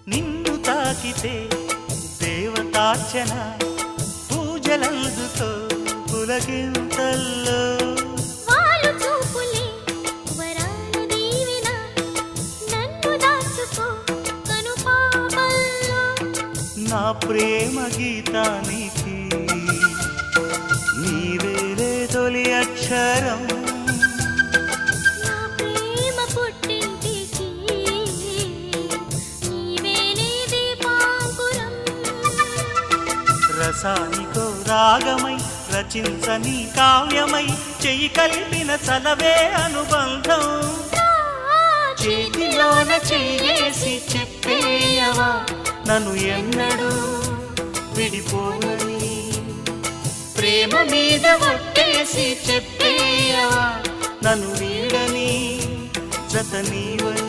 నిన్ను తాకితే దేవతార్చన పూజలందుతో పులకింతల్లో వాళ్ళు చూపులే వరాల దీవెన నన్ను దాచుకో కనుపాపల్లో నా ప్రేమ గీతానికి నీవేలే తొలి అక్షరం నా ప్రేమ పుట్టింటికి నీవేలే దీపాంకురం రసానికో రాగమై రచించని కావ్యమై చెయ్యి కలిపిన చలవే అనుబంధం చేతిలోన చెయ్యేసి చెప్పేయవా నన్ను ఎన్నడూ విడిపోనని ప్రేమ మీద ఒట్టేసి చెప్పేయవా నన్ను వీడని జత నీవని